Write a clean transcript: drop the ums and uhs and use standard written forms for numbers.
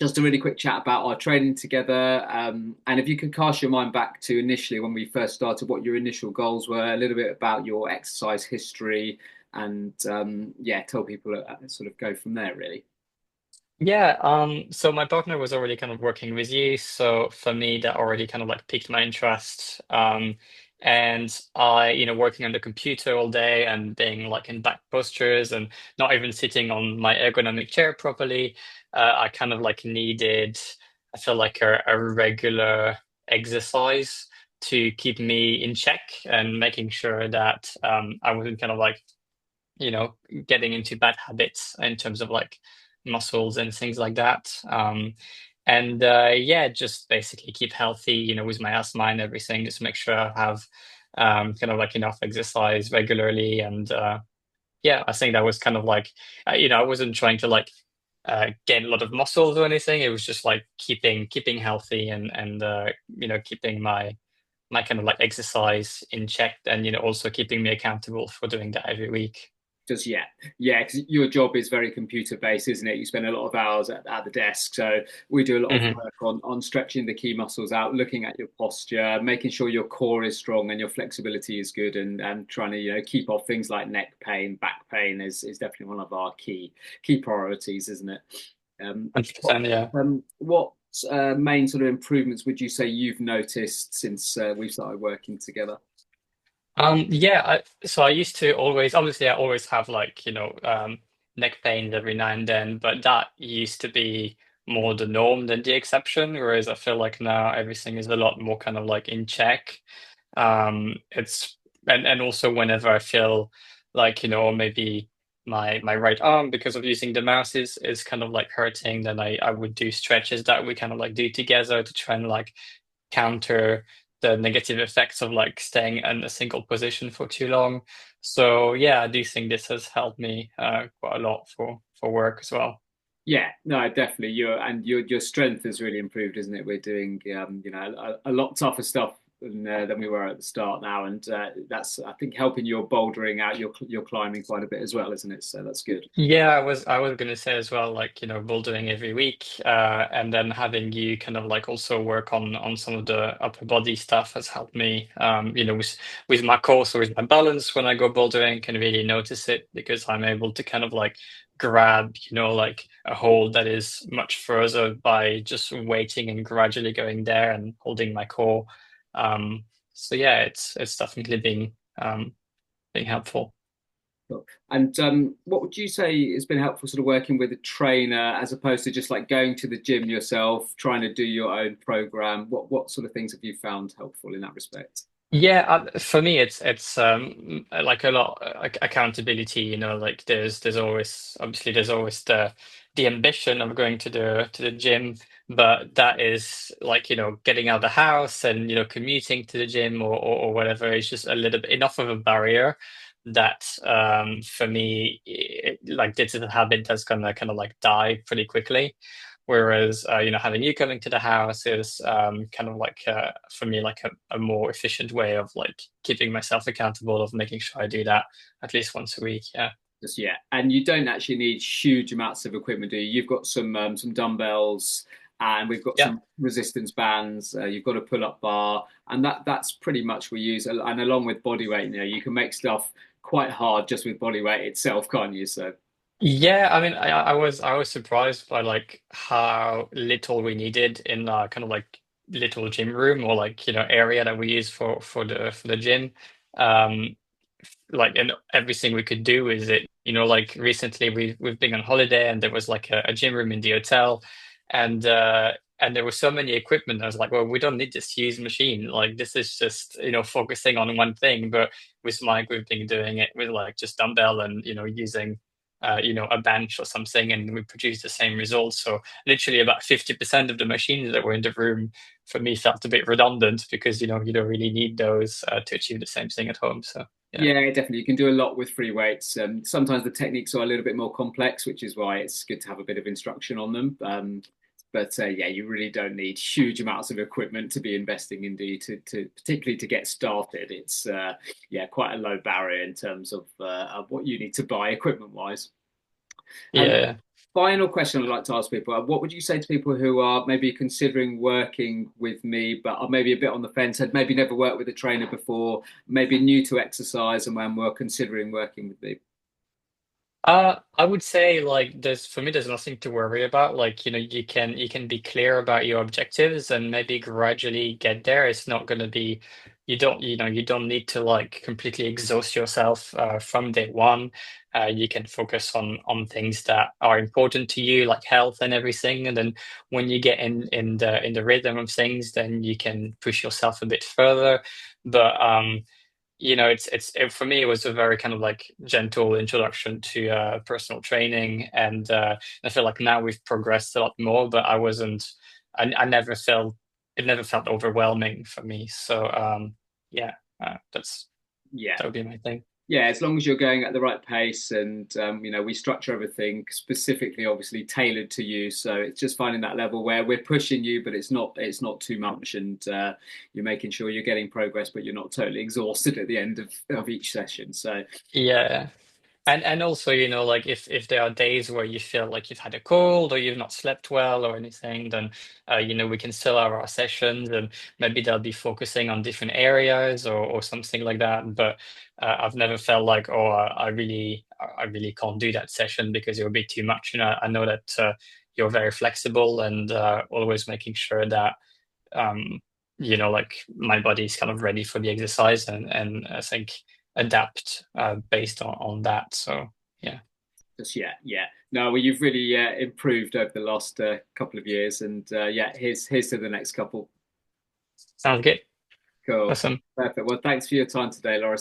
just a really quick chat about our training together. And if you could cast your mind back to initially when we first started, what your initial goals were, a little bit about your exercise history, and yeah, tell people sort of go from there, really. Yeah, so my partner was already kind of working with you, so for me that already kind of like piqued my interest. And working on the computer all day and being like in back postures and not even sitting on my ergonomic chair properly, I kind of like needed, I feel like a regular exercise to keep me in check and making sure that I wasn't kind of like you know, getting into bad habits in terms of like muscles and things like that. And yeah, just basically keep healthy, with my asthma and everything, just make sure I have kind of like enough exercise regularly. And yeah, I think that was kind of like, I wasn't trying to like gain a lot of muscles or anything. It was just like keeping healthy and keeping my kind of like exercise in check and also keeping me accountable for doing that every week. Just yeah, because your job is very computer based, isn't it? You spend a lot of hours at the desk, so we do a lot of Mhm. work on stretching the key muscles out, looking at your posture, making sure your core is strong and your flexibility is good, and trying to keep off things like neck pain, back pain is definitely one of our key priorities, isn't it? What 100%, yeah. what main sort of improvements would you say you've noticed since we've started working together? Yeah, so I used to always, obviously, I always have like, neck pains every now and then, but that used to be more the norm than the exception, whereas I feel like now everything is a lot more kind of like in check. It's and also whenever I feel like, maybe my right arm because of using the mouse is kind of like hurting, then I would do stretches that we kind of like do together to try and like counter the negative effects of like staying in a single position for too long. So yeah, I do think this has helped me quite a lot for work as well. Yeah, no, definitely. Your strength has really improved, isn't it? We're doing a lot tougher stuff than we were at the start now, and that's I think helping your bouldering out. You're climbing quite a bit as well, isn't it? So that's good. Yeah, I was gonna say as well, like, bouldering every week, and then having you kind of like also work on some of the upper body stuff has helped me. With my core or with my balance when I go bouldering, can really notice it because I'm able to kind of like grab, like a hold that is much further by just waiting and gradually going there and holding my core. So yeah, it's definitely being helpful. Cool. And what would you say has been helpful, sort of working with a trainer as opposed to just like going to the gym yourself, trying to do your own program? What sort of things have you found helpful in that respect? Yeah, for me, it's like a lot like accountability. Like there's always obviously there's always the ambition of going to the gym, but that is like getting out of the house and commuting to the gym or whatever is just a little bit enough of a barrier that for me like digital habit that's gonna kind of like die pretty quickly. Whereas, having you coming to the house is kind of like for me like a more efficient way of like keeping myself accountable of making sure I do that at least once a week. Yeah. Just yeah, and you don't actually need huge amounts of equipment, do you? You've got some dumbbells, and we've got Yeah. some resistance bands. You've got a pull-up bar, and that's pretty much we use. And along with body weight, you can make stuff quite hard just with body weight itself, can't you? So Yeah, I mean, I was surprised by like how little we needed in our kind of like little gym room or like area that we use for the gym. Um, like and everything we could do is it like recently we've been on holiday and there was like a gym room in the hotel and there was so many equipment. I was like, well, we don't need this huge machine, like this is just focusing on one thing. But with Mike we've been doing it with like just dumbbell and using a bench or something, and we produce the same results. So literally about 50% of the machines that were in the room for me felt a bit redundant because you don't really need those to achieve the same thing at home. So yeah. yeah, definitely. You can do a lot with free weights. Sometimes the techniques are a little bit more complex, which is why it's good to have a bit of instruction on them. But yeah, you really don't need huge amounts of equipment to be investing in, to particularly to get started. It's yeah, quite a low barrier in terms of what you need to buy equipment wise. Um, Yeah. Final question I'd like to ask people: what would you say to people who are maybe considering working with me, but are maybe a bit on the fence, had maybe never worked with a trainer before, maybe new to exercise, and when we're considering working with me? I would say like there's nothing to worry about. Like, you can be clear about your objectives and maybe gradually get there. It's not gonna be you don't need to like completely exhaust yourself from day one. You can focus on things that are important to you, like health and everything. And then when you get in the rhythm of things, then you can push yourself a bit further. But for me, it was a very kind of like gentle introduction to personal training, and I feel like now we've progressed a lot more. But I never felt it never felt overwhelming for me. So yeah, Yeah, that would be my thing. yeah, as long as you're going at the right pace, and we structure everything specifically, obviously tailored to you. So it's just finding that level where we're pushing you, but it's not too much, and you're making sure you're getting progress, but you're not totally exhausted at the end of each session. So Yeah. And also, like if there are days where you feel like you've had a cold or you've not slept well or anything, then we can still have our sessions, and maybe they'll be focusing on different areas or something like that. But I've never felt like, oh, I really can't do that session because it will be too much. I know that you're very flexible and always making sure that um, like my body's kind of ready for the exercise, and I think adapt based on that. So yeah, just yeah. No, well, you've really improved over the last couple of years, and yeah, here's to the next couple. sounds good. Cool, Awesome. perfect. Well, thanks for your time today, Laura.